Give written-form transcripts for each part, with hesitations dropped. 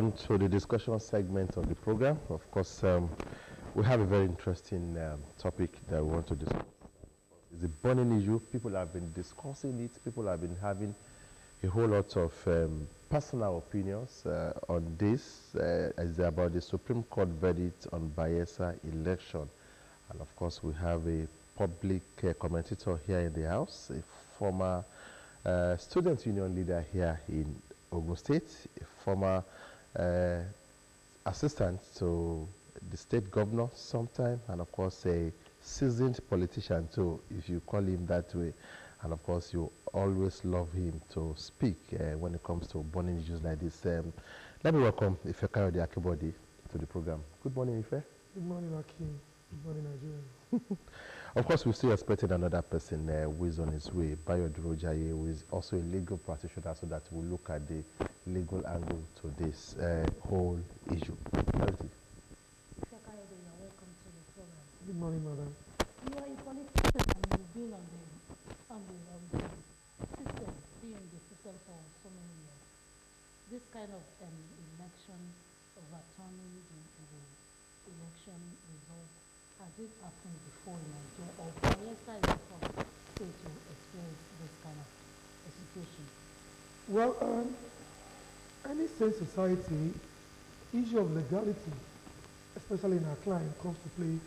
on to the discussion segment of the program. Of course, we have a very interesting topic that we want to discuss. It's a burning issue. People have been discussing it. People have been having a whole lot of personal opinions on this. It's about the Supreme Court verdict on Bayelsa election. And of course, we have a public commentator here in the house, a former student union leader here in Ogun State, a former assistant to the state governor sometime, and of course a seasoned politician too, if you call him that way. And of course you always love him to speak when it comes to burning issues like this. Let me welcome Ife Kayode Akibodi to the program. Good morning, Ife. Good morning, Akim. Good morning, Nigeria. Of course, we're still expecting another person who is on his way, Bayo Durojaye, who is also a legal practitioner, so that we'll look at the legal angle to this whole issue. Good morning, madam. You are a politician and you've been on the system, being in the system for so many years. This kind of election, overturning the election results, has it happened before in Nigeria, or Bayelsa is the first state to experience this kind of a situation? Well, any sane society, issue of legality, especially in our client, comes to play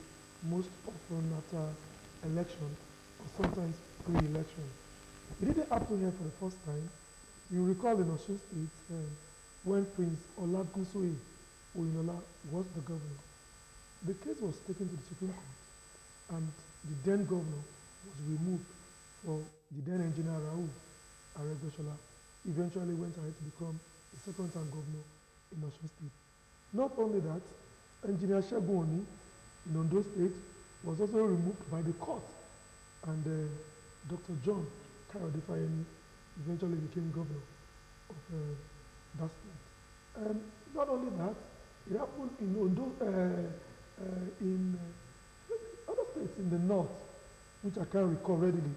most often after election or sometimes pre-election. It didn't happen here for the first time. You recall in Osun State when Prince Olagunsoye Oyinola was the governor. The case was taken to the Supreme Court and the then governor was removed for the then engineer Raul Aregbesola. Eventually went ahead to become the second-time governor in Osun State. Not only that, engineer Segun Oni in Ondo State was also removed by the court, and Dr. John Kayode Fayemi eventually became governor of that state. And not only that, it happened in Ondo, in other states in the north, which I can't recall readily.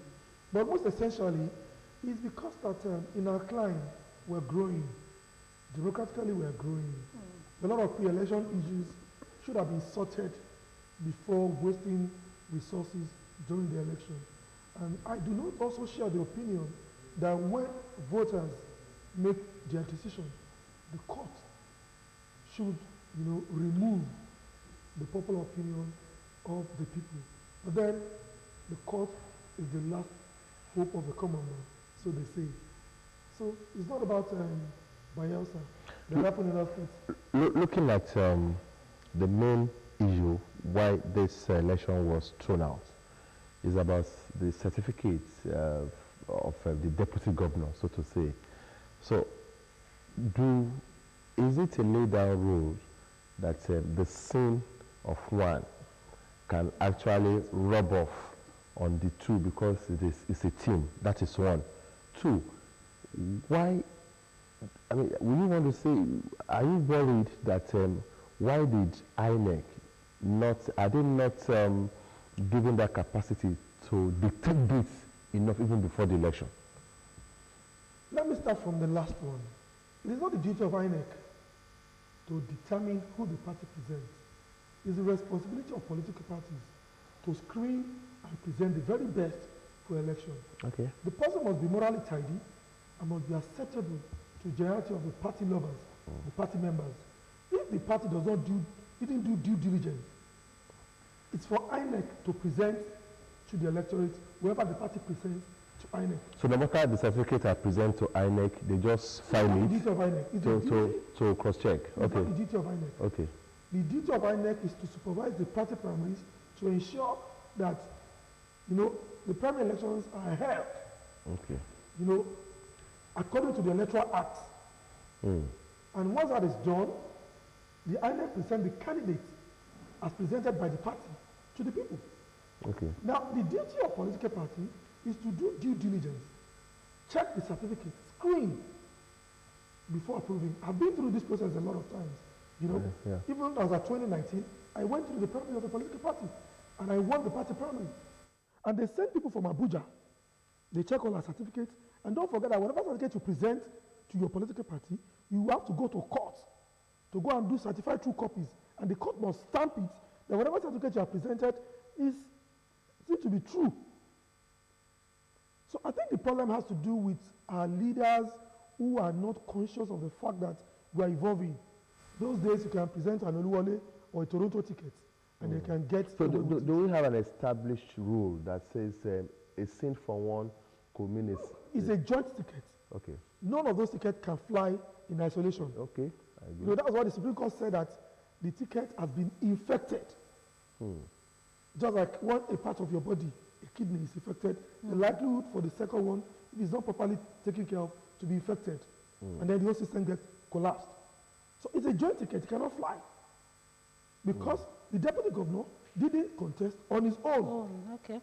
But most essentially, is because that in our climb we're growing, democratically we're growing. A lot of pre-election issues should have been sorted before wasting resources during the election. And I do not also share the opinion that when voters make their decision, the court should, remove the popular opinion of the people. But then the court is the last hope of the common man, so they say. So it's not about Bayelsa. That happened in our states. Looking at the main issue why this election was thrown out is about the certificate of the deputy governor, so to say. So, is it a laid down rule that the sin of one can actually rub off on the two because it's a team? That is one. Two, why? I mean, will you want to say, are you worried that why did INEC are they not given that capacity to detect this enough even before the election? Let me start from the last one. It is not the duty of INEC to determine who the party presents. It is the responsibility of political parties to screen and present the very best for election. Okay. The person must be morally tidy and must be acceptable to the generality of the party lovers, the party members. If the party didn't do due diligence, it's for INEC to present to the electorate whoever the party presents to INEC. So no matter the certificate I present to INEC, they just file it the duty of INEC. to cross-check. It's not the duty of INEC. Okay. The duty of INEC is to supervise the party primaries to ensure that, the primary elections are held. Okay. According to the Electoral Act. And once that is done, the INEC present the candidate as presented by the party to the people. Okay. Now, the duty of political party is to do due diligence, check the certificate, screen before approving. I've been through this process a lot of times. Even as at 2019, I went through the primary of the political party and I won the party primary. And they send people from Abuja, they check all our certificates, and don't forget that whatever certificate you present to your political party, you have to go to court to go and do certified true copies, and the court must stamp it, that whatever certificate you have presented is seen to be true. So I think the problem has to do with our leaders who are not conscious of the fact that we are evolving. Those days you can present an Oluwole or a Toronto ticket, and they can get. So do we have an established rule that says a sin for one could mean it's a joint ticket. Okay. None of those tickets can fly in isolation. Okay. You know, that's why the Supreme Court said that the ticket has been infected. Just like when a part of your body, a kidney is infected, the likelihood for the second one, if it's not properly taken care of, to be infected. And then the whole system gets collapsed. So it's a joint ticket, it cannot fly. Because the deputy governor didn't contest on his own. Oh, okay.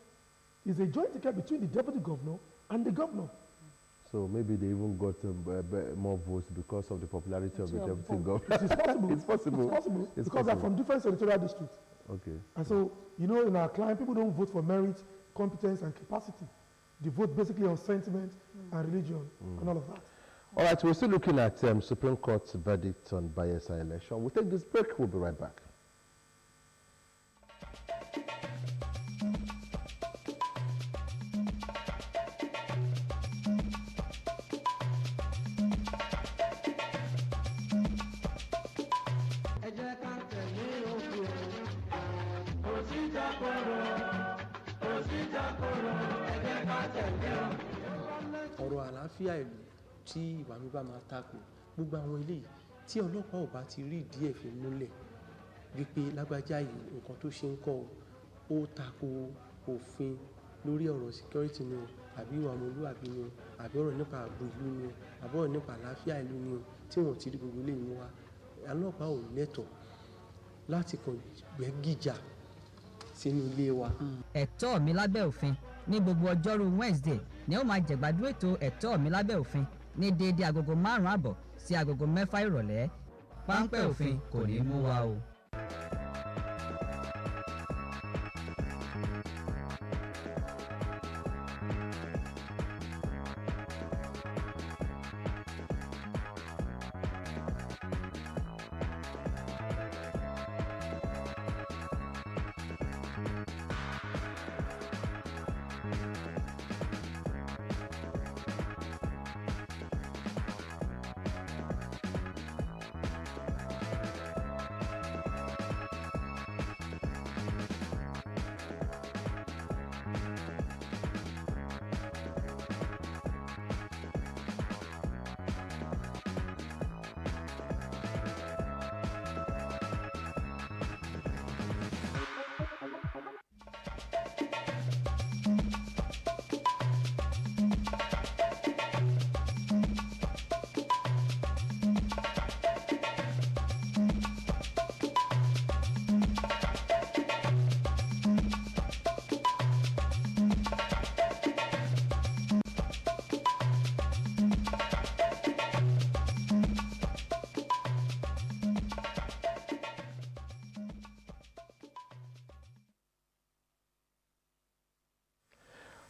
It's a joint ticket between the deputy governor and the governor. So maybe they even got more votes because of the popularity of the deputy governor. It is possible. It's possible. It's possible. It's because they're possible. from different senatorial districts. Okay. And so, you know, in our client, people don't vote for merit, competence, and capacity. They vote basically on sentiment and religion and all of that. All right, we're still looking at Supreme Court's verdict on Bayelsa election. We'll take this break. We'll be right back. ọ̀rọ̀ àlàáfíà ìlú tí ìwà mi bá máa tako gbogbo àwọn eléyìí tí ọlọ́pàá ò bá ti rí díẹ̀ fi múlẹ̀ wípé lágbájá yìí nǹkan tó ṣe ń kọ́ ó tako òfin lórí ọ̀rọ̀ security ni o àbí ìwà ọmọlúwàbí ni o àbí ọ̀rọ̀ nípa ààbò ìlú ni o àbí ọ̀rọ̀ nípa àlàáfíà ìlú ni o tí wọ́n ti rí gbogbo eléyìí mú wa ọlọ́pàá ò lẹ́tọ̀ọ́ láti kàn gbẹ́gìjà sínú ilé wa. ẹ̀tọ́ mi lábẹ́ òfin ní gbogbo ọjọ́rú Wednesday ni ó máa jẹ̀gbádùn ètò ẹ̀tọ́ mi lábẹ́ òfin ní déédé agogo 5 àbọ̀ sí agogo 6 ìrọ̀lẹ́. páńpẹ́ òfin kò ní mú wa o.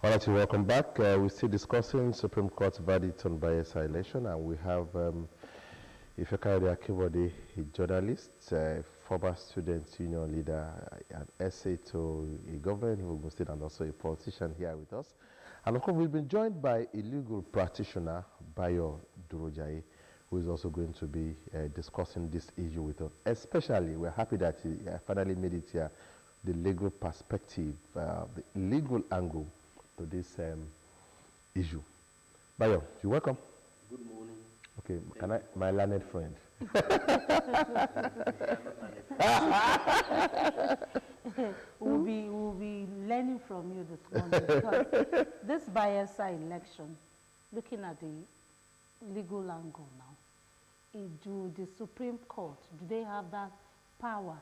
All right, welcome back. We're still discussing Supreme Court's verdict on Bayelsa election, and we have Ifekayode Akibode, a journalist, former student union leader, an essay to a governor in Ogun State, and also a politician here with us. And of course, we've been joined by a legal practitioner, Bayo Durojaye, who is also going to be discussing this issue with us. Especially, we're happy that he finally made it here, the legal perspective, the legal angle to this issue. Bayo, you're welcome. Good morning. Okay, can I, my learned friend? We'll be learning from you this morning. Because this Bayelsa election, looking at the legal angle now, do the Supreme Court, do they have that power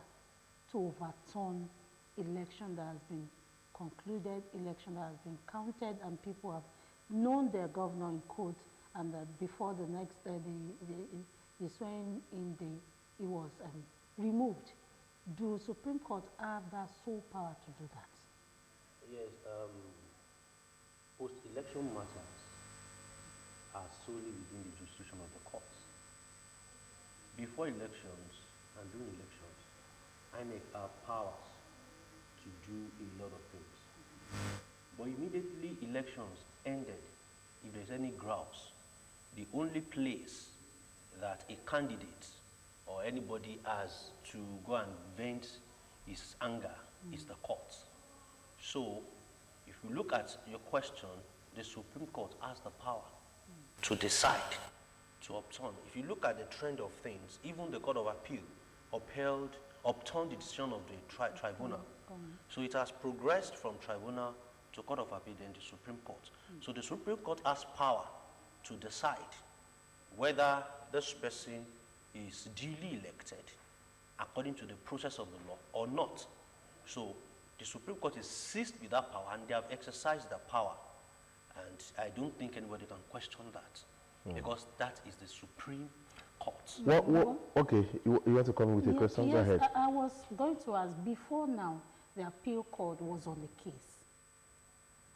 to overturn election that has been concluded, election that has been counted, and people have known their governor in court, and that before the next the swearing in day, it was removed? Do Supreme Court have that sole power to do that? Yes, post-election matters are solely within the jurisdiction of the courts. before elections and during elections, INEC have powers to do a lot of things. But immediately elections ended, if there's any grouse, the only place that a candidate or anybody has to go and vent his anger is the courts. So, if you look at your question, the Supreme Court has the power to decide, to upturn. If you look at the trend of things, even the Court of Appeal upturned the decision of the tribunal. So it has progressed from tribunal to Court of Appeal, then the Supreme Court. So the Supreme Court has power to decide whether this person is duly elected according to the process of the law or not. So the Supreme Court is seized with that power, and they have exercised that power. And I don't think anybody can question that, because that is the Supreme Court. Okay, you want to come in with a question? Go ahead. I was going to ask, before now, the appeal court was on the case.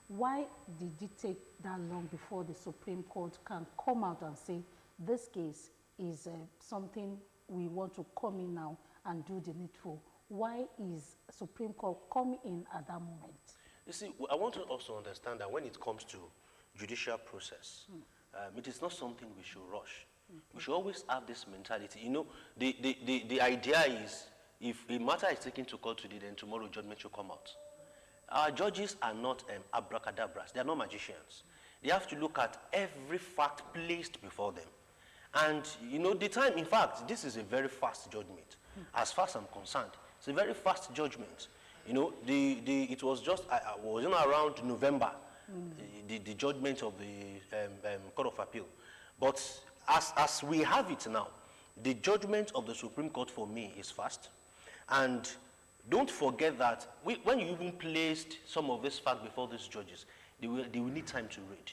Why did it take that long before the Supreme Court can come out and say, this case is something we want to come in now and do the needful? Why is Supreme Court coming in at that moment? You see, I want to also understand that when it comes to judicial process, it is not something we should rush. We should always have this mentality. You know, the idea is, if a matter is taken to court today, then tomorrow judgment should come out. Our judges are not abracadabras. They are not magicians. They have to look at every fact placed before them. And, you know, the time, in fact, this is a very fast judgment. As far as I'm concerned, it's a very fast judgment. You know, it was just, was around November, the judgment of the Court of Appeal. But as we have it now, the judgment of the Supreme Court for me is fast. And don't forget that when you even placed some of this fact before these judges, they will need time to read.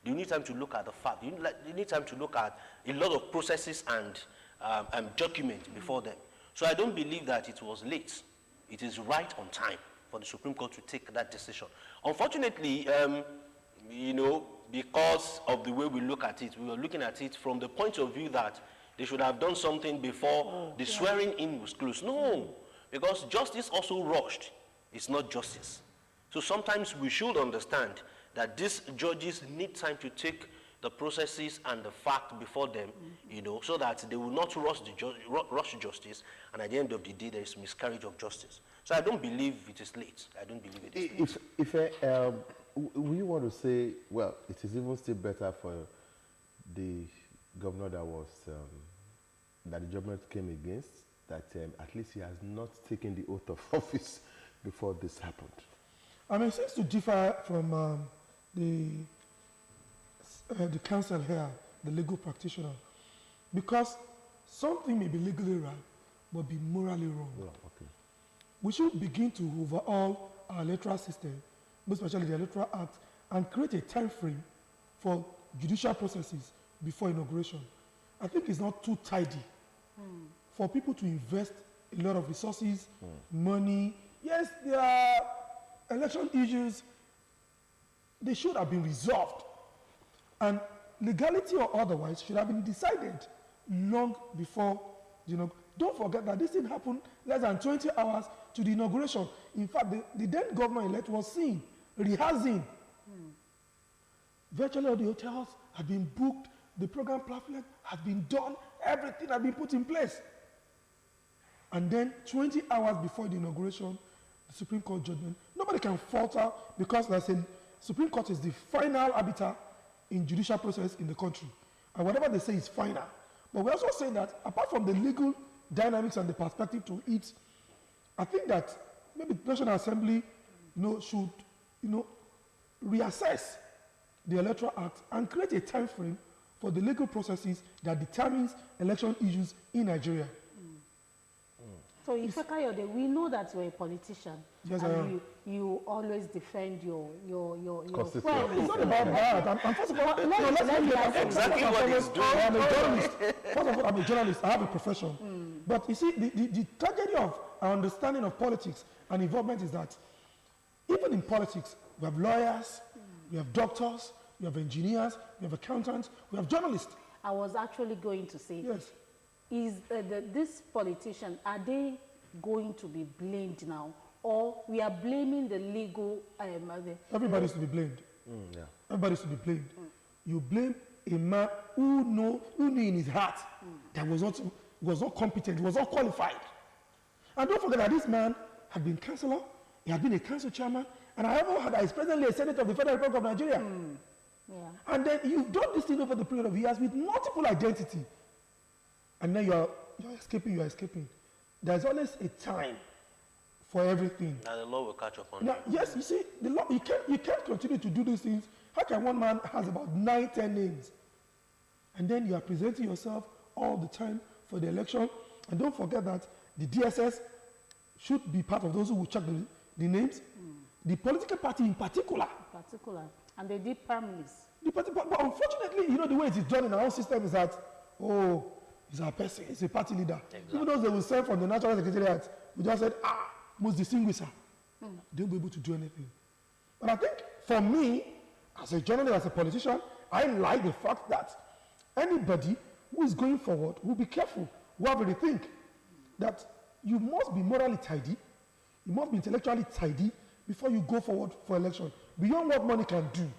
They will need time to look at the fact. They need time to look at a lot of processes and documents before them. So I don't believe that it was late. It is right on time for the Supreme Court to take that decision. Unfortunately, you know, because of the way we look at it, we were looking at it from the point of view that they should have done something before the swearing in was closed. No, because justice also rushed. It's not justice. So sometimes we should understand that these judges need time to take the processes and the fact before them, you know, so that they will not rush justice, and at the end of the day, there is miscarriage of justice. So I don't believe it is late. I don't believe it is late. If we want to say, well, it is even still better for the governor that was, that the judgment came against, that at least he has not taken the oath of office before this happened. I mean, it seems to differ from the counsel here, the legal practitioner, because something may be legally right, but be morally wrong. Oh, okay. We should begin to overhaul our electoral system, most especially the Electoral Act, and create a time frame for judicial processes before inauguration. I think it's not too tidy for people to invest a lot of resources, money. Yes, there are election issues. They should have been resolved. And legality or otherwise should have been decided long before, you know. Don't forget that this thing happened less than 20 hours to the inauguration. In fact, the then governor-elect was seen rehearsing. Virtually all the hotels had been booked, the program pamphlet had been done, everything had been put in place. And then 20 hours before the inauguration, the Supreme Court judgment, nobody can falter, because there's a Supreme Court is the final arbiter in judicial process in the country. And whatever they say is final. But we're also saying that apart from the legal dynamics and the perspective to it, I think that maybe the National Assembly, you know, should, you know, reassess the Electoral Act and create a time frame for the legal processes that determines election issues in Nigeria. So Ifekayode, we know that you're a politician. Yes, and I am. You always defend your Constitution. friends. It's not about that. I'm first of all, let me ask you. Exactly what he's doing. I'm a journalist. First of all, I'm a journalist. I have a profession. But you see, the tragedy of our understanding of politics and involvement is that even in politics, we have lawyers, we have doctors, we have engineers, we have accountants, we have journalists. I was actually going to say, Yes. is this politician, are they going to be blamed now, or we are blaming the legal? Everybody's to be blamed. Yeah. Everybody's to be blamed. You blame a man who knew in his heart that was not competent, was not qualified. And don't forget that this man had been councillor, he had been a council chairman, and I ever had as presently a senator of the Federal Republic of Nigeria. Yeah. And then you've done this thing over the period of years with multiple identity. And then you're escaping. There's always a time for everything. And the law will catch up on Now, you. yes, you see, the law, you can't continue to do these things. How can one man has about 9, 10 names? And then you are presenting yourself all the time for the election. And don't forget that the DSS should be part of those who will check the names. The political party in particular. And they did primaries. But unfortunately, the way it is done in our own system is that, he's a person, he's a party leader. Exactly. Even though they will serve from the National Secretariat, we just said, most distinguished, they won't be able to do anything. But I think for me, as a journalist, as a politician, I like the fact that anybody who is going forward will be careful, will have a rethink that you must be morally tidy, you must be intellectually tidy before you go forward for election, beyond what money can do.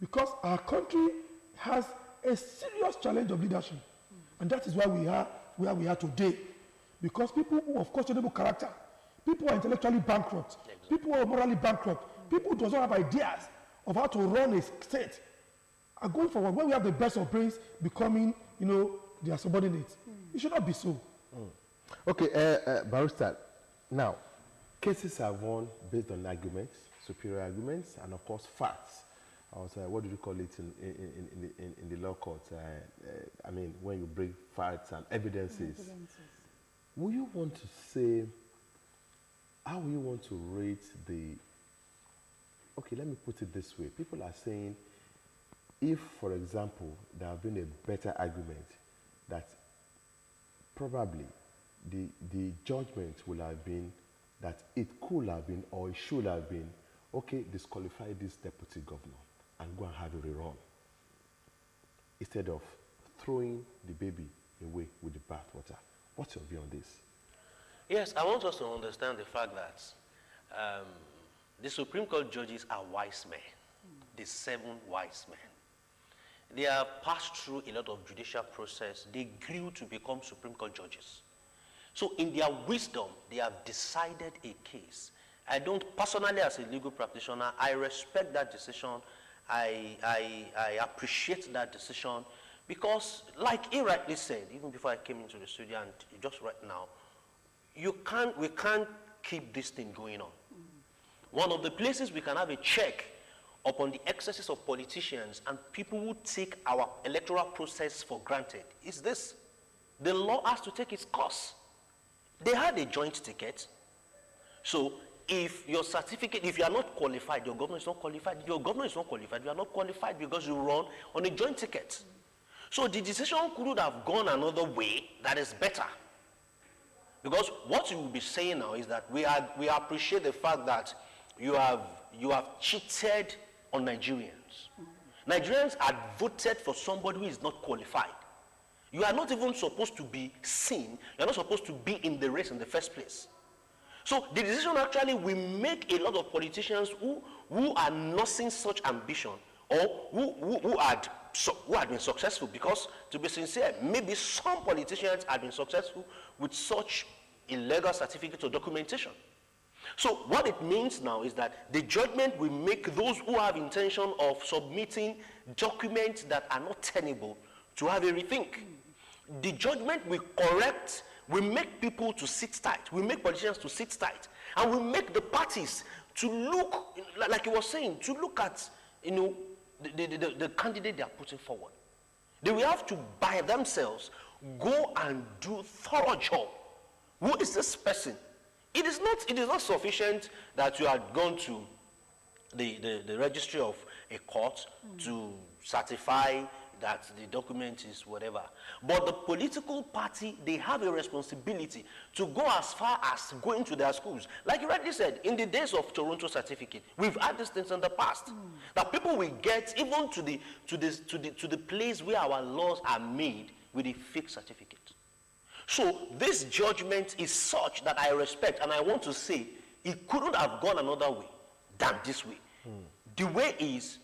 Because our country has a serious challenge of leadership. And that is why we are where we are today. Because people who have questionable character, people who are intellectually bankrupt, people who are morally bankrupt, people who do not have ideas of how to run a state are going forward. When we have the best of brains becoming, their subordinates. It should not be so. Okay, Barrister, now, cases are won based on arguments, superior arguments, and of course facts. What do you call it in the law court? When you bring facts and evidences. Will you want to say, how will you want to rate okay, let me put it this way. People are saying, if, for example, there have been a better argument that probably the judgment will have been that it could have been or it should have been, okay, disqualify this deputy governor and go and have a rerun, instead of throwing the baby away with the bathwater. What's your view on this? Yes, I want us to understand the fact that the Supreme Court judges are wise men, the 7 wise men. They have passed through a lot of judicial process. They grew to become Supreme Court judges. So in their wisdom, they have decided a case. I don't, personally as a legal practitioner, I respect that decision. I appreciate that decision because, like he rightly said, even before I came into the studio and just right now, we can't keep this thing going on. One of the places we can have a check upon the excesses of politicians and people who take our electoral process for granted is this. The law has to take its course. They had a joint ticket. So if your certificate, if you are not qualified, your governor is not qualified, your governor is not qualified, you are not qualified because you run on a joint ticket. So the decision could have gone another way that is better. Because what you will be saying now is that we appreciate the fact that you have cheated on Nigerians. Nigerians had voted for somebody who is not qualified. You are not even supposed to be seen. You are not supposed to be in the race in the first place. So the decision actually will make a lot of politicians who are nursing such ambition or who had been successful, because to be sincere, maybe some politicians had been successful with such illegal certificates or documentation. So what it means now is that the judgment will make those who have intention of submitting documents that are not tenable to have a rethink. The judgment will correct, will make people to sit tight, will make politicians to sit tight, and will make the parties to look, like you were saying, to look at, the candidate they are putting forward. They will have to, by themselves, go and do thorough job. Who is this person? It is not sufficient that you had gone to the registry of a court to certify that the document is whatever. But the political party, they have a responsibility to go as far as going to their schools. Like you rightly said, in the days of Toronto certificate, we've had these things in the past. That people will get even to the place where our laws are made with a fake certificate. So this judgment is such that I respect, and I want to say it couldn't have gone another way than this way. The way is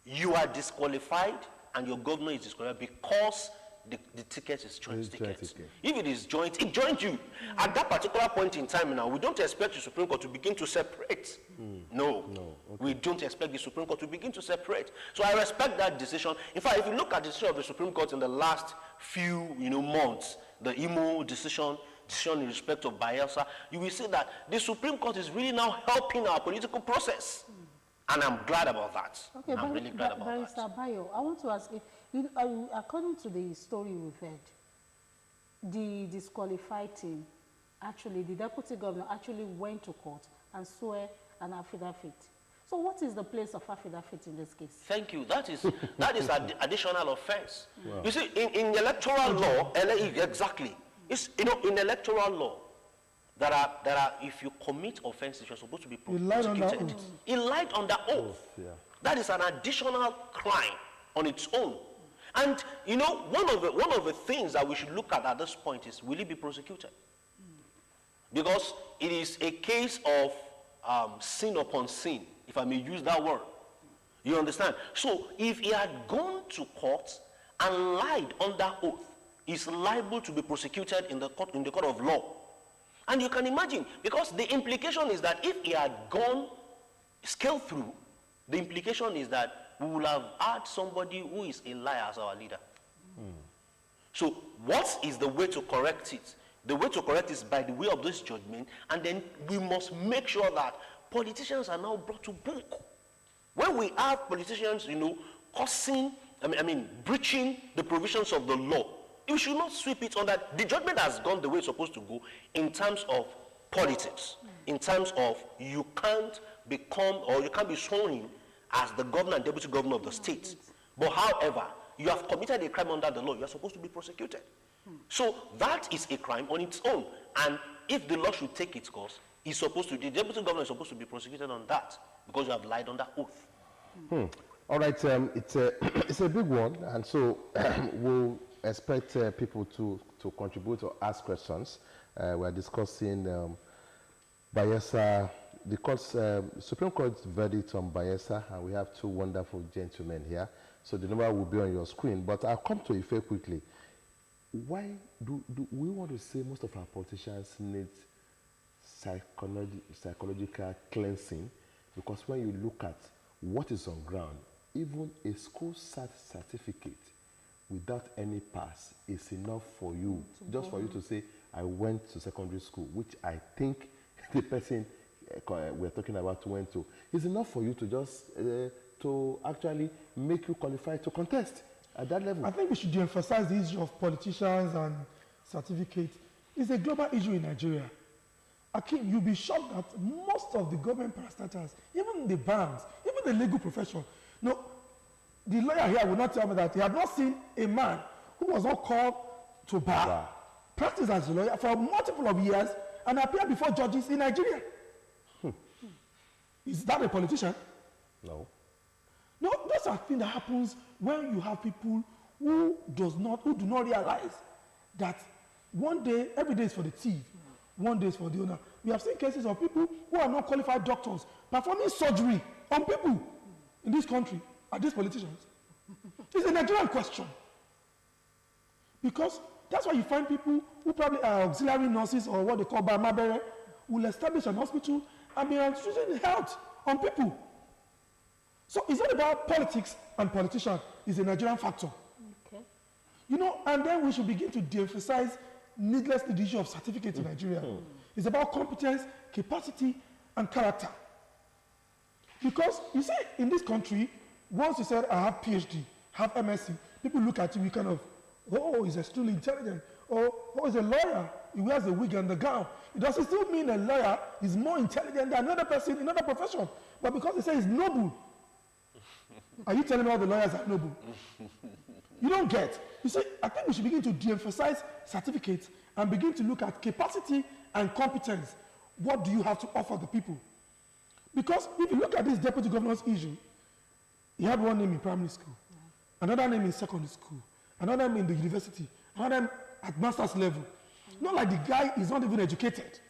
you are disqualified and your governor is disqualified because the ticket is joint ticket. If it is joint, it joins you. At that particular point in time now, we don't expect the Supreme Court to begin to separate. No. Okay. We don't expect the Supreme Court to begin to separate. So I respect that decision. In fact, if you look at the decision of the Supreme Court in the last few months, the Imo decision in respect of Bayelsa, you will see that the Supreme Court is really now helping our political process. And I'm glad about that. Okay, I'm really glad about that. Barrister Bayo, I want to ask you, according to the story we've heard, the disqualified team, actually, the deputy governor actually went to court and swore an affidavit. So what is the place of affidavit in this case? Thank you. That is an additional offense. Wow. You see, in electoral law, exactly. It's, in electoral law, there are, if you commit offenses, you're supposed to be prosecuted. It lied on the oath. Yeah. That is an additional crime on its own. And one of the things that we should look at this point is, will he be prosecuted? Because it is a case of sin upon sin, if I may use that word. You understand? So if he had gone to court and lied under oath, he's liable to be prosecuted in the court of law. And you can imagine, because the implication is that if he had gone scaled through, the implication is that we will have had somebody who is a liar as our leader. So what is the way to correct it? The way to correct it is by the way of this judgment, and then we must make sure that politicians are now brought to book. When we have politicians, breaching the provisions of the law, you should not sweep it on that. The judgment has gone the way it's supposed to go in terms of politics, in terms of you can't become or you can't be sworn in as the governor and deputy governor of the state. But however, you have committed a crime under the law, you are supposed to be prosecuted. So that is a crime on its own. And if the law should take its course, the deputy governor is supposed to be prosecuted on that because you have lied under oath. All right, it's a big one, and so we'll expect people to contribute or ask questions. We're discussing Bayelsa, the Supreme Court's verdict on Bayelsa, and we have two wonderful gentlemen here. So the number will be on your screen, but I'll come to Ife quickly. Why do we want to say most of our politicians need psychological cleansing? Because when you look at what is on ground, even a school certificate without any pass is enough for you, just for you to say, I went to secondary school, which I think the person we're talking about went to. It's enough for you to just, to actually make you qualify to contest at that level. I think we should de-emphasize the issue of politicians and certificates. It's a global issue in Nigeria. Akim, you'll be shocked that most of the government parastatals, even the banks, even the legal profession, the lawyer here will not tell me that he had not seen a man who was not called to bar, practice as a lawyer for multiple of years, and appear before judges in Nigeria. Is that a politician? No. No, those are things that happens when you have people who do not realize that one day, every day is for the thief, one day is for the owner. We have seen cases of people who are not qualified doctors performing surgery on people in this country. Are these politicians? It's a Nigerian question. Because that's why you find people who probably are auxiliary nurses or what they call Bamabere will establish an hospital and be instituting health on people. So it's not about politics and politicians. It's a Nigerian factor. Okay. And then we should begin to de-emphasize needlessly the issue of certificates in Nigeria. It's about competence, capacity, and character. Because you see, in this country, once you said, I have PhD, have MSc, people look at you, we kind of, he's extremely intelligent. Or, he's a lawyer, he wears the wig and the gown. It doesn't still mean a lawyer is more intelligent than another person in another profession. But because they say he's noble, are you telling me all the lawyers are noble? You don't get. You see, I think we should begin to de-emphasize certificates and begin to look at capacity and competence. What do you have to offer the people? Because if you look at this deputy governor's issue, he had one name in primary school, another name in secondary school, another name in the university, and them at master's level. Not like the guy is not even educated.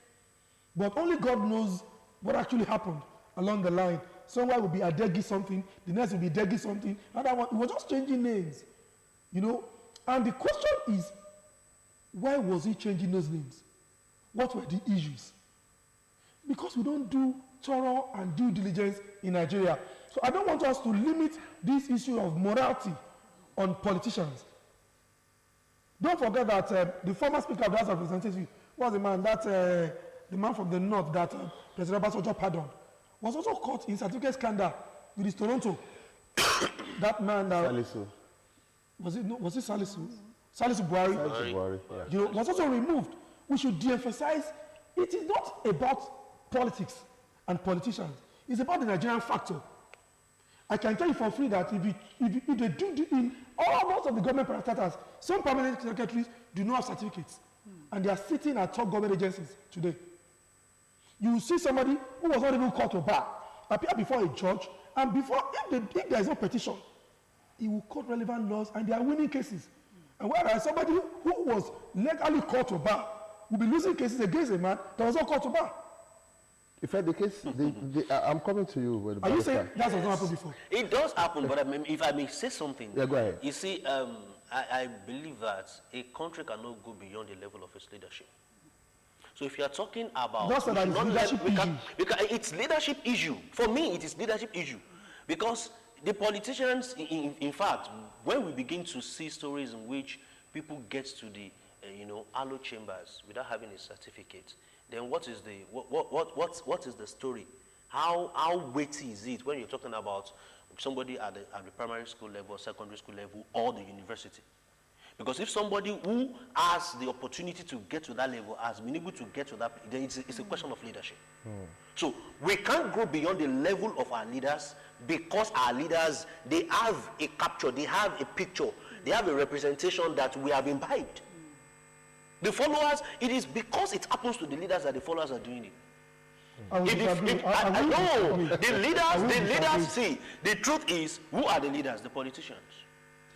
But only God knows what actually happened along the line. Someone will be Adegi something, the next will be Degi something, another one. It was just changing names, you know. And the question is, why was he changing those names? What were the issues? Because we don't do thorough and due diligence in Nigeria. So I don't want us to limit this issue of morality on politicians. Don't forget that the former Speaker of the House of Representatives was the man that the man from the north that President Obasanjo pardoned was also caught in certificate scandal with his Toronto. That man that Salisu. was it Salisu? Salisu Buhari. Salisu Buhari, yeah. You know, was also removed. We should de-emphasize. It is not about politics and politicians. It's about the Nigerian factor. I can tell you for free that if they do in most of the government parastatals, some permanent secretaries do not have certificates, and they are sitting at top government agencies today. You will see somebody who was not even called to bar appear before a judge, and before if there is no petition, he will quote relevant laws, and they are winning cases. And whereas somebody who was legally called to bar will be losing cases against a man that was not called to bar. In fact, the case, I'm coming to you. With Are you saying that has not happened before? It does happen, but if I may say something. Yeah, go ahead. You see, I believe that a country cannot go beyond the level of its leadership. So if you are talking about... That's that it's leadership issue. It's leadership issue. For me, it is leadership issue. Because the politicians, in fact, when we begin to see stories in which people get to the, hallowed chambers without having a certificate, then what is the story? How weighty is it when you're talking about somebody at the primary school level, secondary school level, or the university? Because if somebody who has the opportunity to get to that level has been able to get to that, then it's a question of leadership. So we can't go beyond the level of our leaders, because our leaders, they have a capture, they have a picture, they have a representation that we have imbibed. The followers, it is because it happens to the leaders that the followers are doing it. The leaders, see, the truth is, who are the leaders? The politicians.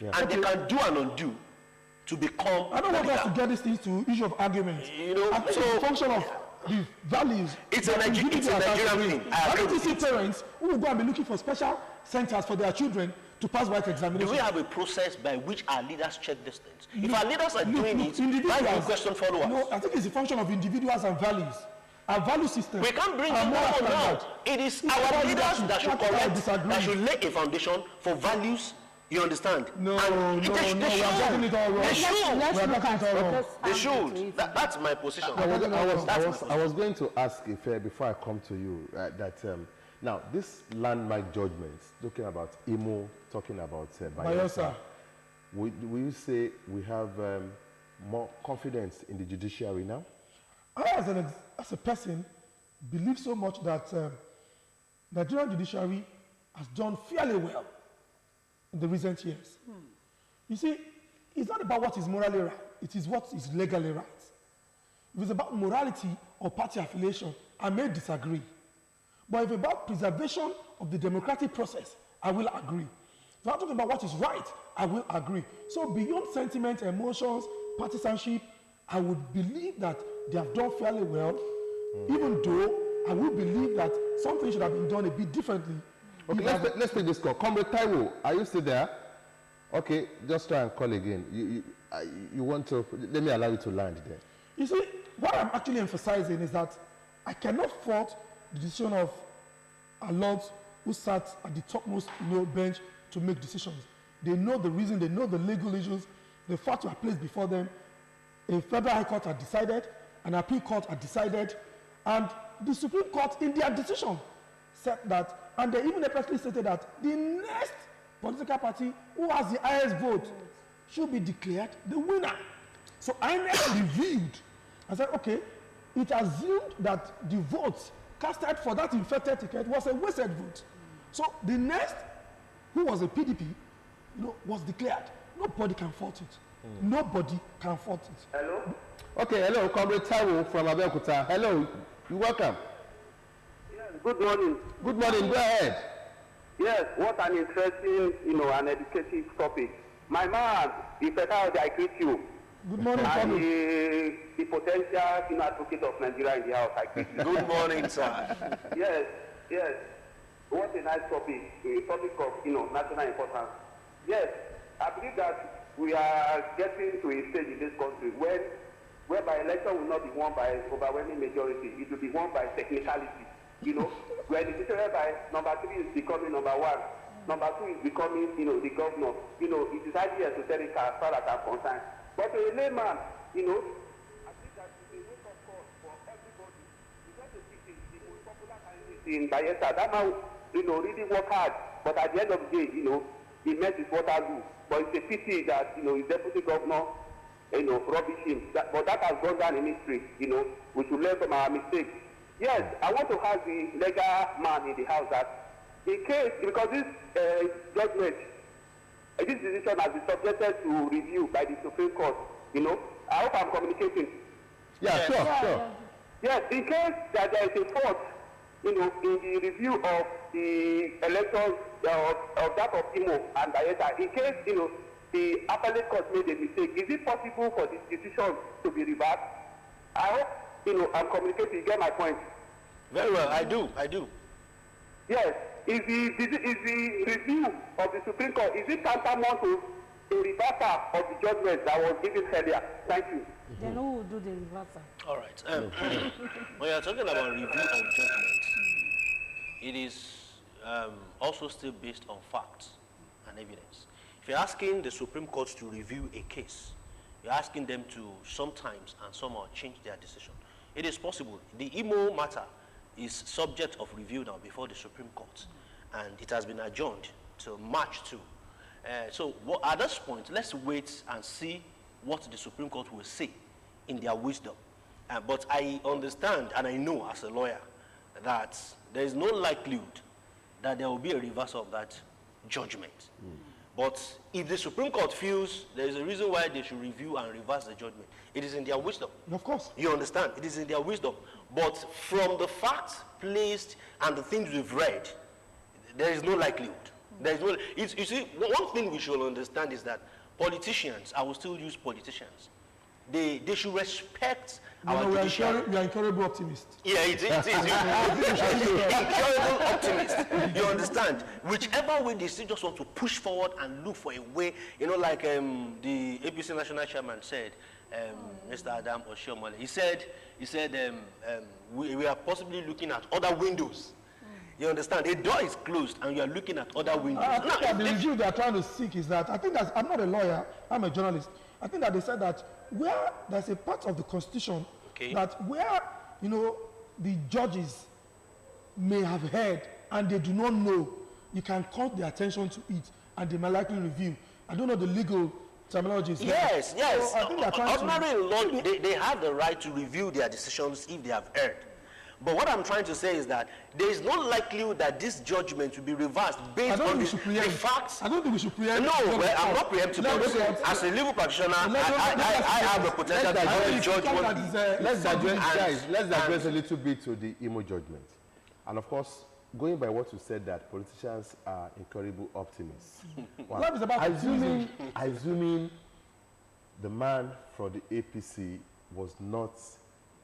Yeah. And they can do and undo to become. I don't want us to get these things to issue of argument. I think it's a function of the values. It's a Nigerian thing. I don't see parents who will go and be looking for special centers for their children to pass white examinations. Do we have a process by which our leaders check these things? If our leaders are doing it, why do we question followers? No, I think it's a function of individuals and values. Our value system. We can't bring them down now. It is our leaders that should correct, that should lay a foundation for values. You understand? No, we are getting it all wrong. They should. That's my position. I was going to ask if before I come to you that now this landmark judgments, talking about Imo, talking about Bayelsa, will you say we have more confidence in the judiciary now? I, as a person, believe so much that Nigerian judiciary has done fairly well in the recent years. You see, it's not about what is morally right, it is what is legally right. If it's about morality or party affiliation, I may disagree. But if it's about preservation of the democratic process, I will agree. If I'm talking about what is right, I will agree. So beyond sentiment, emotions, partisanship, I would believe that they have done fairly well, even though I would believe that something should have been done a bit differently. Okay, let's take this call. Comrade Taiwo, are you still there? Okay, just try and call again. You want to, let me allow you to land there. You see, what I'm actually emphasizing is that I cannot fault the decision of our lords who sat at the topmost bench to make decisions. They know the reason, they know the legal issues, the facts were placed before them. A federal high court had decided, an appeal court had decided, and the Supreme Court in their decision said that, and they even expressly stated that the next political party who has the highest vote should be declared the winner. So INEC reviewed and said, okay, it assumed that the votes casted for that infected ticket was a wasted vote. So the next, who was a PDP, was declared. Nobody can fault it. Nobody can fault it. Hello? Okay, hello, Comrade Taiwo from Abeokuta. Hello, you're welcome. Yes, good morning. Good morning, go ahead. Yes, what an interesting, an educative topic. My man, if I greet you. Good morning, And Tommy. the potential advocate of Nigeria in the house. I greet you. Good morning, sir. Yes, yes. What a nice topic, a topic of national importance. Yes, I believe that we are getting to a stage in this country whereby election will not be won by overwhelming majority. It will be won by technicality. Where the situation whereby number 3 is becoming number 1, number 2 is becoming the governor. It is highly esoteric as far as I'm concerned. But a layman, I think that is a wake-up call for everybody. Because the most popular candidate in Bayelsa, that man, really work hard, but at the end of the day, he met his Waterloo. But it's a pity that, his deputy governor, rubbish him. But that has gone down in history. We should learn from our mistakes. Yes, I want to ask the legal man in the house that in case, because this judgment, this decision has been subjected to review by the Supreme Court, I hope I'm communicating. Yeah, sure. Yes, in case that there is a fault, in the review of the elections of that of Imo and Bayelsa, in case, the appellate court made a mistake, is it possible for this decision to be reversed? I hope, I'm communicating, you get my point. Very well, I do. Yes. Is the review of the Supreme Court, is it tantamount to a reversal of the judgment that was given earlier? Thank you. Then who will do the reversal? All right. When you're talking about review of judgment, it is also still based on facts and evidence. If you're asking the Supreme Court to review a case, you're asking them to sometimes and somehow change their decision. It is possible. The Imo matter is subject of review now before the Supreme Court, and it has been adjourned till March 2. So at this point, let's wait and see what the Supreme Court will say in their wisdom. But I understand and I know as a lawyer that there is no likelihood that there will be a reversal of that judgment. But if the Supreme Court feels there is a reason why they should review and reverse the judgment, it is in their wisdom. Of course. You understand? It is in their wisdom. But from the facts placed and the things we've read, there is no likelihood. There is no. You see, one thing we should understand is that politicians, I will still use politicians, they should respect our judiciary. We are incurable optimists. Yeah, it is. Incurable optimist. You understand? Whichever way they still just want to push forward and look for a way, like the APC national chairman said, Mr. Adam Oshiomhole, he said we are possibly looking at other windows. You understand? A door is closed and you are looking at other windows. I think that the review they are trying to seek is that, I think that, I'm not a lawyer, I'm a journalist. I think that they said that where there's a part of the Constitution that where, the judges may have heard and they do not know, you can call their attention to it and they may likely review. I don't know the legal terminologies. Yes. So I think they're trying ordinary law, they have the right to review their decisions if they have erred. But what I'm trying to say is that there is no likelihood that this judgment will be reversed based on the facts. I don't think we should preempt. No, I'm not preempting. As a legal practitioner, I have the potential to judge what. Let's digress a little bit to the Imo judgment. And of course, going by what you said, that politicians are incurable optimists. Well, Life is about assuming the man from the APC was not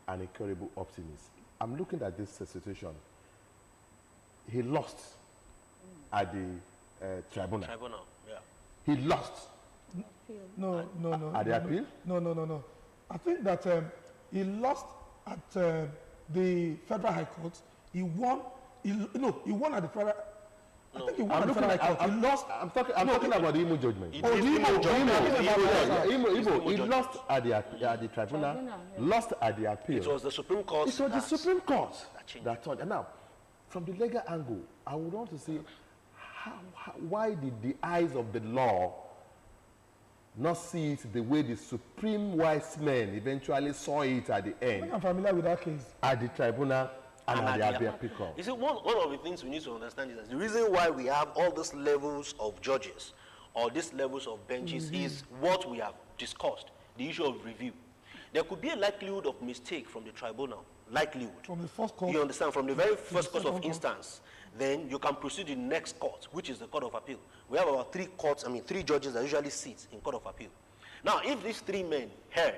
an incurable optimist. I'm looking at this situation. He lost at the tribunal. Yeah. He lost. No. At the appeal? No. I think that he lost at the Federal High Court. He won. He won at the Federal. I think he won at the Federal High Court. He lost. I'm talking about the Imo judgment. The Imo judgment. He lost at the tribunal. Lost at the appeal. It was the Supreme Court. It was the Supreme Court that turned. And now, from the legal angle, I would want to see why did the eyes of the law not see it the way the supreme wise men eventually saw it at the I end? think I'm familiar with that case. At the tribunal and at the appeal court. You see, one of the things we need to understand is that the reason why we have all these levels of judges or these levels of benches is what we have discussed, the issue of review. There could be a likelihood of mistake from the tribunal, likelihood. From the first court. You understand? From the very first court of instance, then you can proceed to the next court, which is the Court of Appeal. We have about three judges that usually sit in Court of Appeal. Now, if these 3 men err,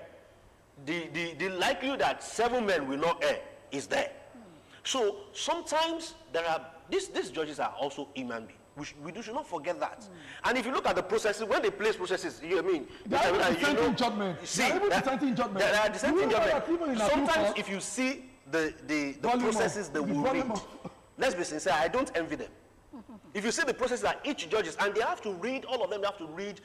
the likelihood that 7 men will not err is there. So sometimes there are these judges are also human beings. We should not forget that. And if you look at the processes, when they place processes, you know what I mean? They are able dissenting judgment. See, they are able dissenting judgment. There are dissenting judgment. Sometimes court, if you see the processes they will read, let's be sincere, I don't envy them. If you see the process that each judges, and they have to read, all of them have to read,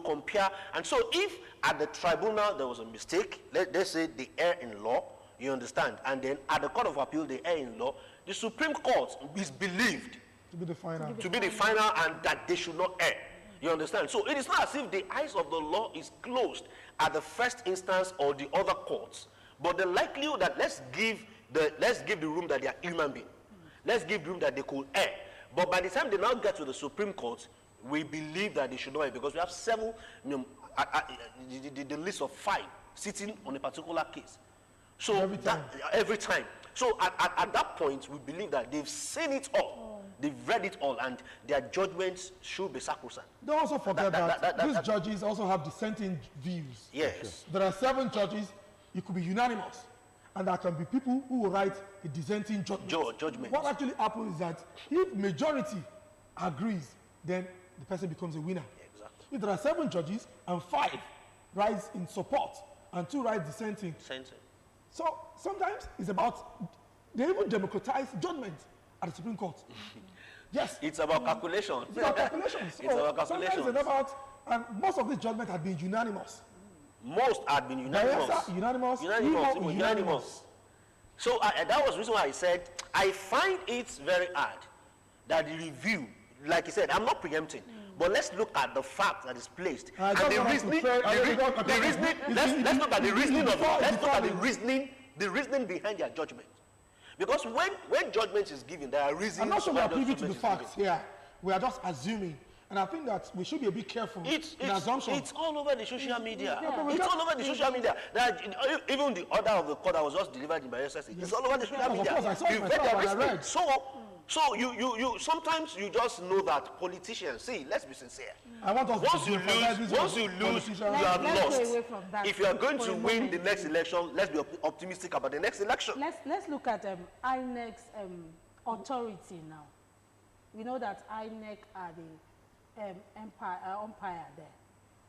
compare. And so if at the tribunal there was a mistake, let's say they err in law, you understand, and then at the Court of Appeal they err in law, the Supreme Court is believed to be the final. To be the final, and that they should not err. You understand? So it is not as if the eyes of the law is closed at the first instance or the other courts. But the likelihood that let's give the room that they are human beings. Let's give room that they could err. But by the time they now get to the Supreme Court, we believe that they should not err, because we have 7, the list of 5 sitting on a particular case. So every time. So at that point, we believe that they've seen it all. They've read it all, and their judgments should be sacrosanct. Don't also forget that these judges also have dissenting views. Yes. There are 7 judges. It could be unanimous. And there can be people who will write a dissenting judgment. What actually happens is that if majority agrees, then the person becomes a winner. Exactly. If there are 7 judges and 5 write in support and 2 write dissenting. So sometimes it's about, they even democratize judgment at the Supreme Court. Yes. It's about calculations. It's about calculations. It's about calculations. Sometimes it's about, and most of these judgments have been unanimous. Most had been unanimous. Unanimous. So that was the reason why I said I find it very hard that the review, like you said, I'm not preempting, but let's look at the fact that is placed and the reasoning. Let's look at the reasoning of it. Let's look at the reasoning behind their judgment. Because when judgment is given, there are reasons. I'm not sure we are privy to the facts here. We are just assuming. And I think that we should be a bit careful in assumptions. It's all over the social media. It's all over the social media. Even the order of the court that was just delivered in my SSC, it's all over the social media. Of course, I saw it myself, I read. So you sometimes you just know that politicians, see, let's be sincere. I want us once you lose, you have lost. If you are going to win the next election, let's be optimistic about the next election. Let's look at INEC's authority now. We know that INEC are the umpire there.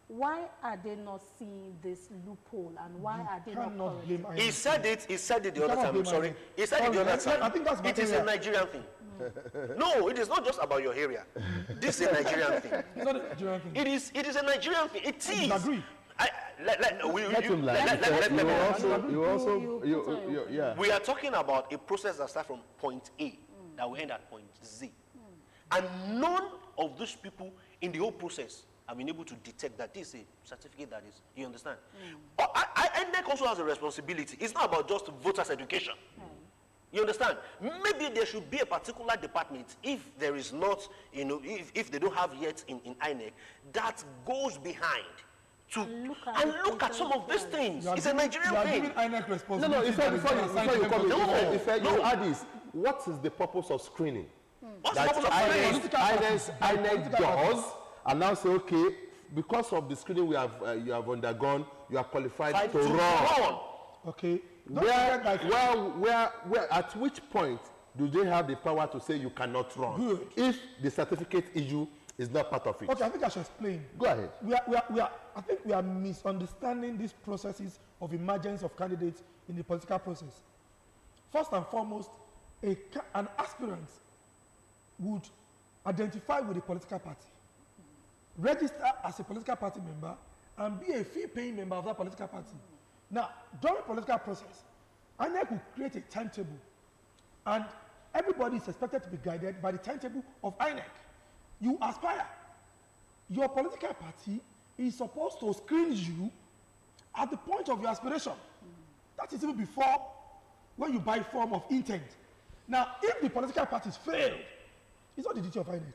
Why are they not seeing this loophole, and why are they not correcting? He said it the other time. I'm sorry. He said it the other time. I think that's it is a Nigerian thing. No, it is not just about your area. This is a Nigerian thing. It's not a Nigerian thing. It is a Nigerian thing. It is. I disagree. We are talking about a process that starts from point A that will end at point Z. And none of those people in the whole process have been able to detect that this is a certificate that is, you understand? INEC also has a responsibility. It's not about just voters' education. You understand? Maybe there should be a particular department, if there is not, if they don't have yet in INEC, that goes behind to look at some of these things. It's a Nigerian thing. INEC responsibility. No, before you come in, you add this. What is the purpose of screening? What's the purpose of screening? INEC does, and now say, okay, because of the screening you have undergone, you are qualified to run. Okay. Where, at which point do they have the power to say you cannot run? Good. If the certificate issue is not part of it. Okay, I think I should explain. Go ahead. I think we are misunderstanding these processes of emergence of candidates in the political process. First and foremost, an aspirant would identify with a political party, register as a political party member, and be a fee-paying member of that political party. Now, during the political process, INEC will create a timetable, and everybody is expected to be guided by the timetable of INEC. You aspire. Your political party is supposed to screen you at the point of your aspiration. That is even before when you buy form of intent. Now, if the political parties failed, it's not the duty of INEC.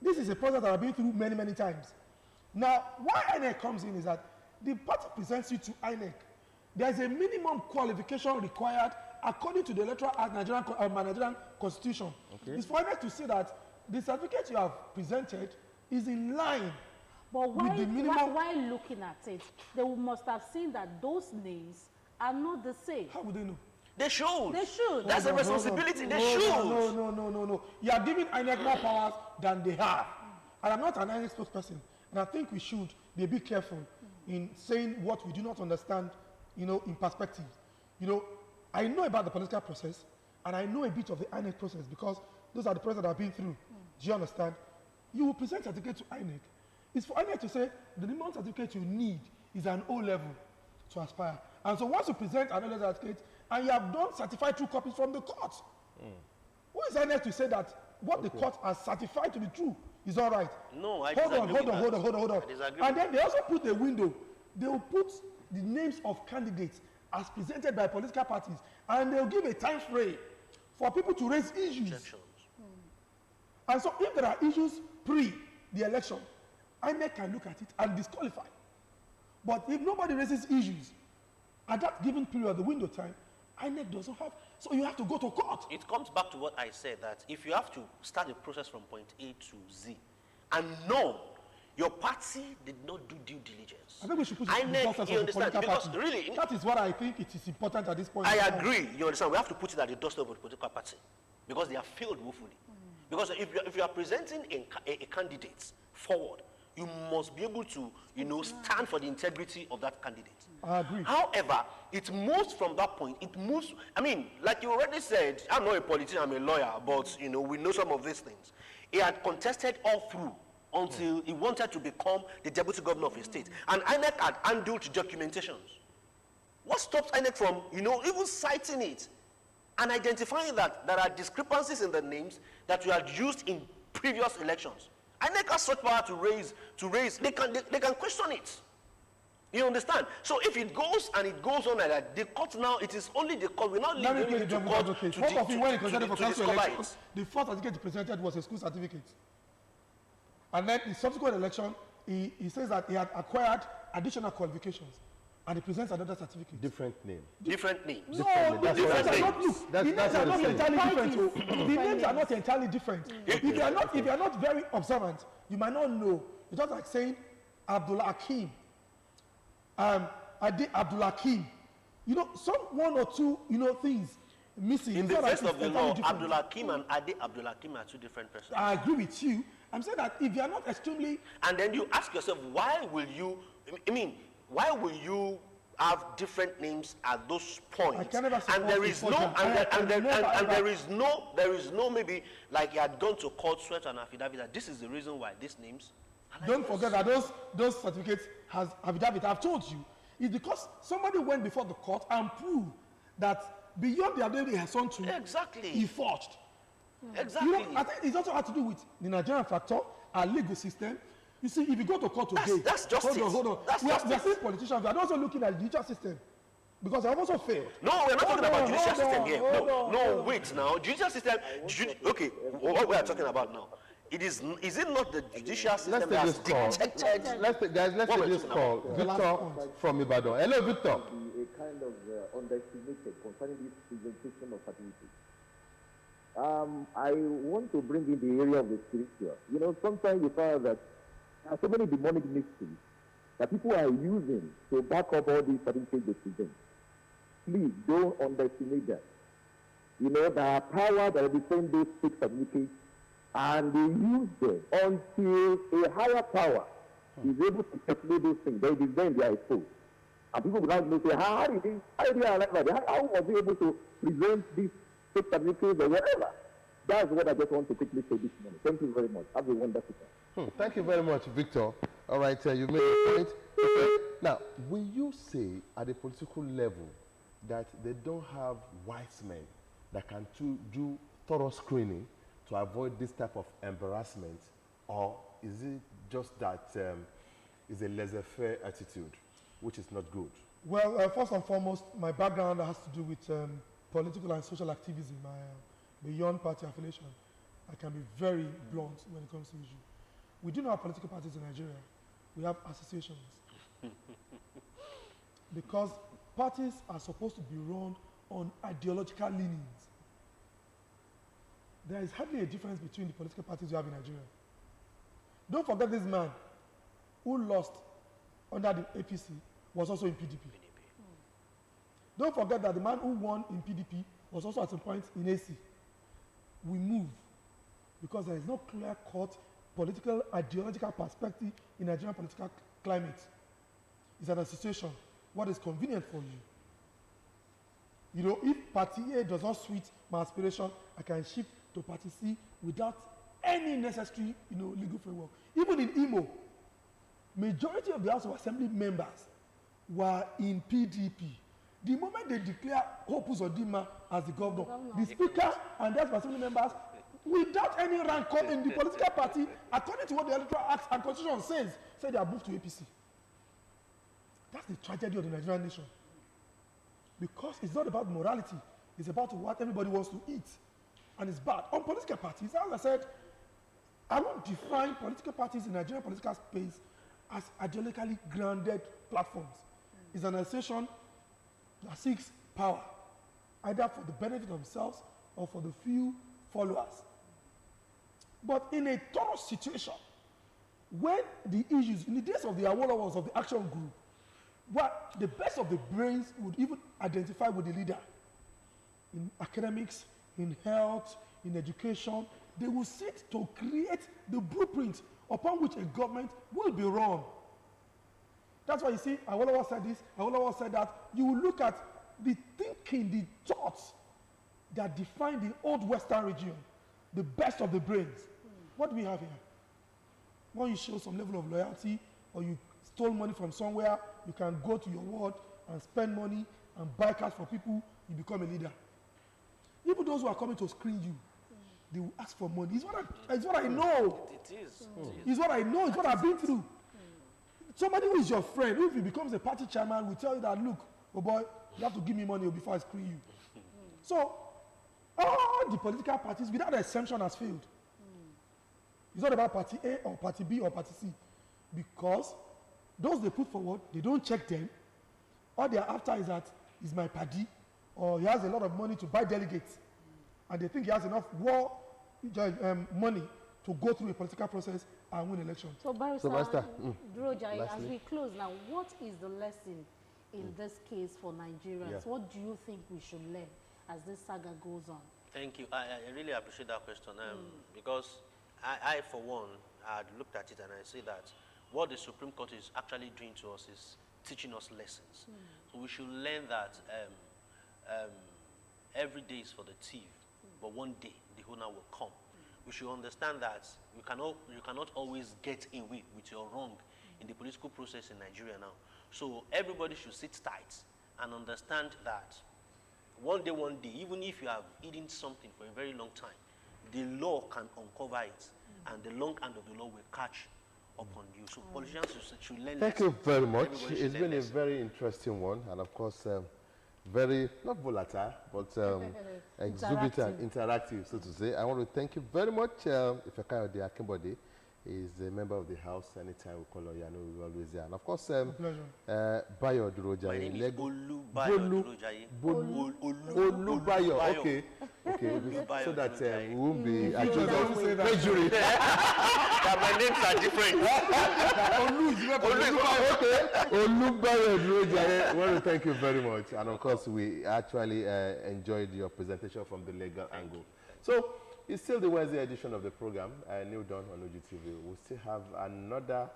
This is a process that I've been through many, many times. Now, why INEC comes in is that the party presents you to INEC. There's a minimum qualification required according to the Electoral Act, Nigerian Constitution. Okay. It's for INEC to say that the certificate you have presented is in line But with the minimum. while looking at it, they must have seen that those names are not the same. How would they know? They should. They should. That's a Hold on, responsibility. hold They on. should. No. You are giving INEC more powers than they have. And I'm not an INEC spokesperson. And I think we should be a bit careful in saying what we do not understand, in perspective. I know about the political process, and I know a bit of the INEC process because those are the processes that I've been through. Do you understand? You will present certificate to INEC. It's for INEC to say the minimum certificate you need is an O level to aspire. And so once you present an O level certificate, and you have done certified true copies from the court, who is INEC to say that what the court has certified to be true is all right? No, I Hold disagree on. with that. I disagree And with then they also put a window. They will put the names of candidates as presented by political parties, and they'll give a time frame for people to raise issues. Objections. And so if there are issues pre the election, INEC can look at it and disqualify. But if nobody raises issues at that given period, the window time, INEC doesn't have, so you have to go to court. It comes back to what I said, that if you have to start the process from point A to Z, and no, your party did not do due diligence. I think we should put it in the INEC, doorsteps you of the understand? political Because party. really, That is what I think it is important at this point. I agree, you understand? We have to put it at the doorstep of the political party because they have failed woefully. Because if you are presenting a candidate forward, you must be able to, stand for the integrity of that candidate. I agree. However, it moves from that point. It moves. I mean, like you already said, I'm not a politician, I'm a lawyer, but we know some of these things. He had contested all through until he wanted to become the deputy governor of a state, and INEC had handled documentations. What stops INEC from, even citing it and identifying that there are discrepancies in the names that were used in previous elections? INEC has such power to raise. They can question it. You understand? So if it goes and it goes on like that, the court now, it is only the court. We now Let me leave play the it to devil's court advocate. to What of it when it presented for council discover elections? it. The first certificate he presented was a school certificate. And then in subsequent election, he says that he had acquired additional qualifications. And he presents another certificate. Different name. Different names. No, Different- the that's names what are I'm not, saying. look, the That's names what are not I'm saying. entirely different. Different The names. names are not entirely different. If you are not very observant, you might not know. It's just like saying Abdul Hakim, Adi Abdul Hakim. Some one or two, things missing. In It's the not like face it's of the entirely law, different. Abdul Hakim and Ade Abdul Hakim are two different persons. I agree with you. I'm saying that if you are not extremely, And then you ask yourself, why will you have different names at those points? I can never support And there is no, misfortune. and there is no maybe like you had gone to court, sweat an affidavit that this is the reason why these names. are like don't this. forget that those certificates has affidavit. I've told you, it's because somebody went before the court and proved that beyond the ability he has on to, Exactly. he forged. Exactly. I think it's also had to do with the Nigerian factor, our legal system. You see, if you go to court today, That's justice. hold on. That's we are justice. still politicians. We are also looking at the judicial system because I have also failed. No, we're not talking about judicial system here. Hold on. Wait now. Judicial system, okay, what we are talking about now, is it not the judicial system Let's that take has this call. dictated? Let's take What we're this talking call. The last Victor point. from Ibadan. Hello, Victor. Be a kind of underestimated concerning this presentation of certificates. I want to bring in the area of the spiritual. Sometimes you find that there are so many demonic mysteries that people are using to back up all these certificates they present. Please don't underestimate that. There are power that will defend those fake certificates, and they use them until a higher power is able to calculate those things. They then they are exposed. And people will now say, how did they arrive at that? How was they able to present these fake certificates or whatever? That's what I just want to quickly say this morning. Thank you very much. Have a wonderful time. Thank you very much, Victor. All right, you made a point. Okay. Now, will you say at the political level that they don't have wise men that can do thorough screening to avoid this type of embarrassment, or is it just that it's a laissez-faire attitude, which is not good? Well, first and foremost, my background has to do with political and social activism. Beyond party affiliation, I can be very blunt when it comes to issue. We do not have political parties in Nigeria. We have associations. Because parties are supposed to be run on ideological leanings. There is hardly a difference between the political parties you have in Nigeria. Don't forget this man. who lost under the APC was also in PDP. Don't forget that the man who won in PDP was also at some point in AC. We move because there is no clear-cut political, ideological perspective in Nigerian political climate. It's an association. What is convenient for you? You know, if Party A does not suit my aspiration, I can shift to Party C without any necessary, legal framework. Even in Imo, majority of the House of Assembly members were in PDP. The moment they declare Hope Uzodinma as the governor, the speaker and the House of Assembly members, without any rancor in the political party, according to what the Electoral Act and Constitution says, say they are moved to APC. That's the tragedy of the Nigerian nation. Because it's not about morality, it's about what everybody wants to eat. And it's bad. On political parties, as I said, I won't define political parties in Nigerian political space as ideologically grounded platforms. It's an association that seeks power, either for the benefit of themselves or for the few followers. But in a thorough situation, when the issues, in the days of the Awolowas of the action group, where the best of the brains would even identify with the leader in academics, in health, in education, they will sit to create the blueprint upon which a government will be run. That's why you see, Awolowo said this, Awolowo said that. You will look at the thinking, the thoughts that define the old Western region, the best of the brains. What do we have here? When you show some level of loyalty, or you stole money from somewhere, you can go to your ward and spend money and buy cars for people, you become a leader. Even those who are coming to screen you, they will ask for money. It's what I know. It is. It's what I know. It's what I've been through. Somebody who is your friend, if he becomes a party chairman, will tell you that, look, oh boy, you have to give me money before I screen you. So, all the political parties, without exception, has failed. It's not about Party A or Party B or Party C. Because those they put forward, they don't check them. All they are after is that he's my party, or he has a lot of money to buy delegates. And they think he has enough money to go through a political process and win elections. So, Barrister Durojai, as lastly, we close now, what is the lesson in this case for Nigerians? Yeah. What do you think we should learn as this saga goes on? Thank you. I really appreciate that question because I, for one, had looked at it and I see that what the Supreme Court is actually doing to us is teaching us lessons. So we should learn that every day is for the thief, but one day the owner will come. We should understand that you cannot always get away with your wrong in the political process in Nigeria now. So everybody should sit tight and understand that one day, even if you have eaten something for a very long time, the law can uncover it, and the long hand of the law will catch upon you. So politicians should learn. Thank you very much. It's been a very interesting one, and of course, very, not volatile, but exuberant, interactive, so to say. I want to thank you very much. Ifekayode Akinbode is a member of the House. Anytime we call her, we're always there. And of course, Bayo Durojai. My name is Olubayo Durojai. Olubayo, okay. So that we won't be accused of perjury. My names are different. Olubayo Durojai. I want to thank you very much. And of course, we actually enjoyed your presentation from the legal angle. So, it's still the Wednesday edition of the program, Newdawn on OGTV. We'll still have another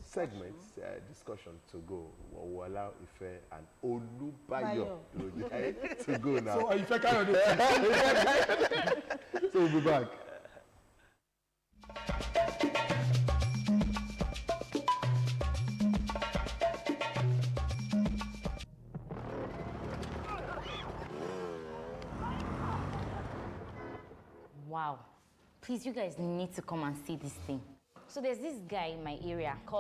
segment, discussion to go. We'll allow Ife and Olubayo to go now. So, Ife kind of So, we'll be back. Wow. Please, you guys need to come and see this thing. So there's this guy in my area called